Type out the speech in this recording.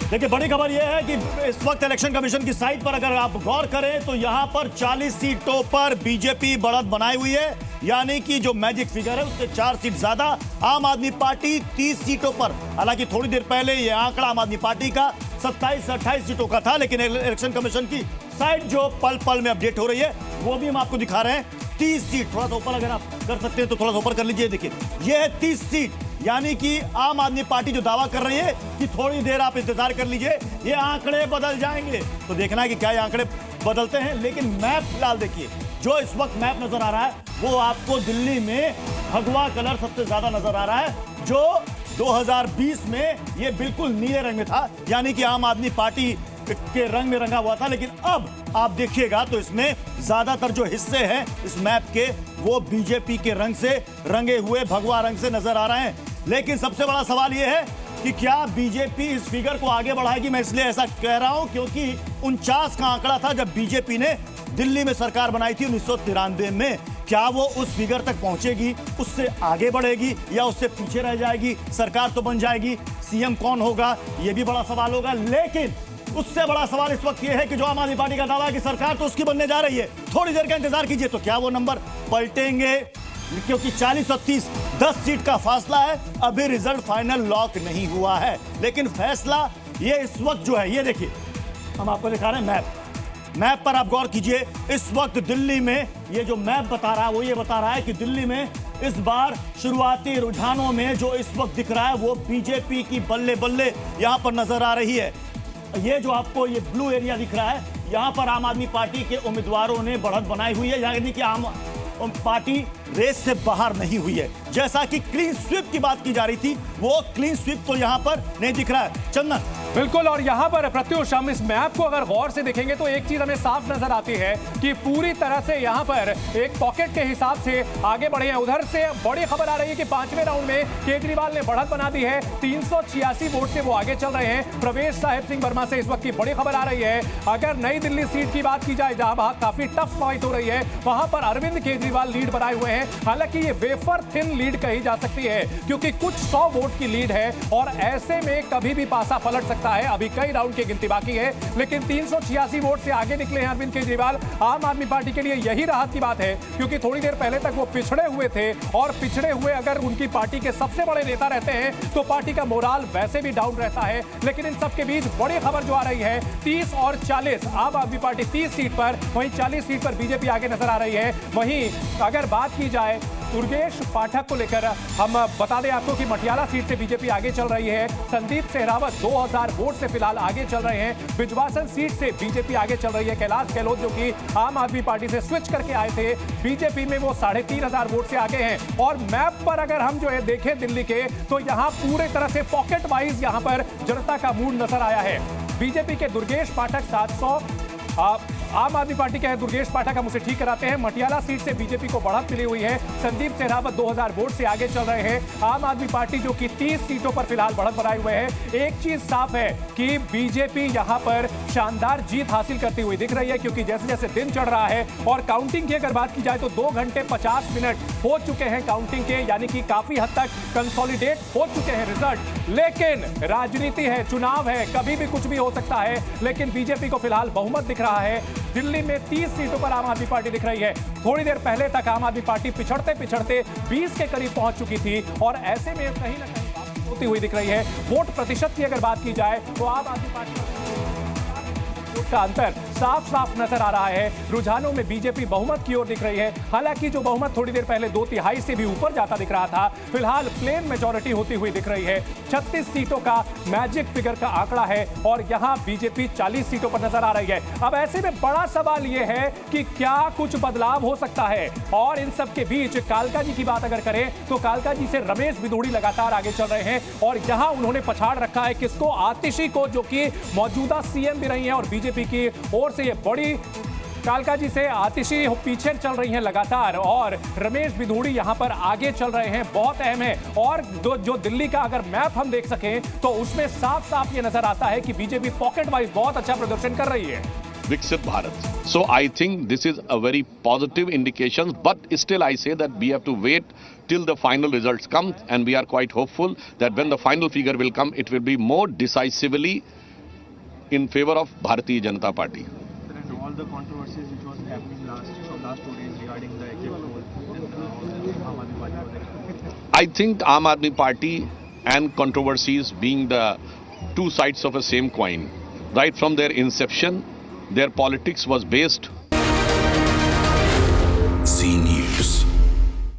देखिए, बड़ी खबर यह है कि इस वक्त इलेक्शन कमीशन की साइट पर अगर आप गौर करें तो यहां पर 40 सीटों पर बीजेपी बढ़त बनाई हुई है, यानी कि जो मैजिक फिगर है उससे 4 सीट ज्यादा। आम आदमी पार्टी 30 सीटों पर, हालांकि थोड़ी देर पहले यह आंकड़ा आम आदमी पार्टी का 27 से 28 सीटों का था, लेकिन इलेक्शन कमीशन की साइट जो पल पल में अपडेट हो रही है वो भी हम आपको दिखा रहे हैं। 30 सीट, थोड़ा सा ऊपर अगर आप कर सकते हैं तो थोड़ा सा ऊपर कर लीजिए। देखिए, यह है 30 सीट, यानी कि आम आदमी पार्टी जो दावा कर रही है कि थोड़ी देर आप इंतजार कर लीजिए, ये आंकड़े बदल जाएंगे। तो देखना है कि क्या ये आंकड़े बदलते हैं। लेकिन मैप फिलहाल देखिए, जो इस वक्त मैप नजर आ रहा है वो आपको दिल्ली में भगवा कलर सबसे ज्यादा नजर आ रहा है, जो 2020 में ये बिल्कुल नीले रंग में था, यानी कि आम आदमी पार्टी के रंग में रंगा हुआ था। लेकिन अब आप देखिएगा तो इसमें ज्यादातर जो हिस्से हैं इस मैप के वो बीजेपी के रंग से रंगे हुए भगवा रंग से नजर आ रहे हैं। लेकिन सबसे बड़ा सवाल यह है कि क्या बीजेपी इस फिगर को आगे बढ़ाएगी। मैं इसलिए ऐसा कह रहा हूं क्योंकि 49 का आंकड़ा था जब बीजेपी ने दिल्ली में सरकार बनाई थी 1993 में। क्या वो उस फिगर तक पहुंचेगी, उससे आगे बढ़ेगी या उससे पीछे रह जाएगी? सरकार तो बन जाएगी, सीएम कौन होगा ये भी बड़ा सवाल होगा। लेकिन उससे बड़ा सवाल इस वक्त यह है कि जो आम आदमी पार्टी का दावा है कि सरकार तो उसकी बनने जा रही है, थोड़ी देर का इंतजार कीजिए तो क्या वो नंबर पलटेंगे? क्योंकि 40 और 30 10 सीट का फासला है, अभी रिजल्ट फाइनल लॉक नहीं हुआ है। लेकिन फैसला ये इस वक्त जो है, ये देखिए हम आपको दिखा रहे हैं मैप पर आप गौर कीजिए। इस वक्त दिल्ली में ये जो मैप बता रहा है वो ये बता रहा है कि दिल्ली में इस बार शुरुआती रुझानों में जो इस वक्त दिख रहा है वो बीजेपी की बल्ले बल्ले यहां पर नजर आ रही है। ये जो आपको ये ब्लू एरिया दिख रहा है, यहां पर आम आदमी पार्टी के उम्मीदवारों ने बढ़त बनाई हुई है, यानी कि आम पार्टी रेस से बाहर नहीं हुई है। जैसा कि क्लीन स्वीप की बात की जा रही थी, वो क्लीन स्वीप तो यहां पर नहीं दिख रहा है। चंदन, बिल्कुल, और यहाँ पर प्रत्युष हम इस मैप को अगर गौर से देखेंगे तो एक चीज हमें साफ नजर आती है कि पूरी तरह से यहाँ पर एक पॉकेट के हिसाब से आगे बढ़े हैं। उधर से बड़ी खबर आ रही है कि 5वें राउंड में केजरीवाल ने बढ़त बना दी है, 386 वोट से वो आगे चल रहे हैं प्रवेश साहिब सिंह वर्मा से। इस वक्त की बड़ी खबर आ रही है, अगर नई दिल्ली सीट की बात की जाए जहां काफी टफ फाइट हो रही है, वहां पर अरविंद केजरीवाल लीड बनाए हुए हैं। हालांकि ये वेफर थिन लीड कही जा सकती है क्योंकि कुछ 100 वोट की लीड है और ऐसे में कभी भी पासा पलट सकता है। अभी कई राउंड की गिनती बाकी है, लेकिन 386 वोट से आगे निकले हैं अरविंद केजरीवाल। आम आदमी पार्टी के लिए यही राहत की बात है क्योंकि थोड़ी देर पहले तक वो पिछड़े हुए थे और पिछड़े हुए अगर उनकी पार्टी के सबसे बड़े नेता रहते हैं तो पार्टी का मोराल वैसे भी डाउन रहता है। लेकिन इन सबके बीच बड़ी खबर जो आ रही है, 30 और 40 आम आदमी पार्टी 30 सीट पर, वहीं 40 सीट पर बीजेपी आगे नजर आ रही है। वहीं अगर बात की जाए दुर्गेश पाठक को लेकर, हम बता दें आपको कि मटियाला सीट से बीजेपी आगे चल रही है। संदीप सहरावत 2000 वोट से फिलहाल आगे चल रहे हैं। बिजवासन सीट से बीजेपी आगे चल रही है। कैलाश गहलोत जो कि आम आदमी पार्टी से स्विच करके आए थे, बीजेपी में वो 3500 वोट से आगे हैं। और मैप पर अगर हम जो है देखें दिल्ली के, तो यहां पूरे तरह से पॉकेट वाइज यहां पर जनता का मूड नजर आया है। बीजेपी के दुर्गेश पाठक 700, आम आदमी पार्टी के हैं दुर्गेश पाठक, हम उसे ठीक कराते हैं। मटियाला सीट से बीजेपी को बढ़त मिली हुई है। संदीप सहरावत 2000 वोट से आगे चल रहे हैं। आम आदमी पार्टी जो कि 30 सीटों पर फिलहाल बढ़त बनाए हुए हैं। एक चीज साफ है कि बीजेपी यहां पर शानदार जीत हासिल करती हुई दिख रही है क्योंकि जैसे जैसे दिन चढ़ रहा है और काउंटिंग की अगर बात की जाए तो 2 घंटे 50 मिनट हो चुके हैं काउंटिंग के, यानी कि काफी हद तक कंसोलिडेट हो चुके हैं रिजल्ट। लेकिन राजनीति है, चुनाव है, कभी भी कुछ भी हो सकता है। लेकिन बीजेपी को फिलहाल बहुमत दिख रहा है। दिल्ली में 30 सीटों पर आम आदमी पार्टी दिख रही है। थोड़ी देर पहले तक आम आदमी पार्टी पिछड़ते पिछड़ते 20 के करीब पहुंच चुकी थी और ऐसे में कहीं ना कहीं वापसी होती हुई दिख रही है। वोट प्रतिशत की अगर बात की जाए तो आम आदमी पार्टी का अंतर साफ साफ नजर आ रहा है। रुझानों में बीजेपी बहुमत की ओर दिख रही है। हालांकि जो बहुमत थोड़ी देर पहले 2/3 से भी ऊपर जाता दिख रहा था, फिलहाल प्लेन मेजॉरिटी होती हुई दिख रही है। 36 सीटों का मैजिक फिगर का आंकड़ा है और यहां बीजेपी 40 सीटों पर नजर आ रही है। अब ऐसे में बड़ा सवाल यह है कि क्या कुछ बदलाव हो सकता है। और इन सब के बीच कालका जी की बात अगर करें तो कालका जी से रमेश बिधूड़ी लगातार आगे चल रहे हैं और यहां उन्होंने पछाड़ रखा है किसको, आतिशी को, जो कि मौजूदा सीएम भी रही है और बीजेपी की ओर से ये बड़ी कालका जी से आतिशी पीछे चल रही हैं लगातार और रमेश बिधूड़ी यहां पर आगे चल रहे हैं। बहुत अहम है। और जो दिल्ली का अगर मैप हम देख सकें तो उसमें साफ साफ ये नजर आता है कि बीजेपी पॉकेट वाइज बहुत अच्छा प्रदर्शन कर रही है। Viksit Bharat. So I think this is a very positive indication, but still I say that we have to wait till the final results come, and we are quite hopeful that when the final figure will come, it will be more decisively in favor of Bharatiya Janata Party. And all the controversies which was happening last 2 days regarding the exit poll and Aam Aadmi Party was expected. I think Aam Aadmi Party and controversies being the two sides of a same coin. Right from their inception, their politics was based Senior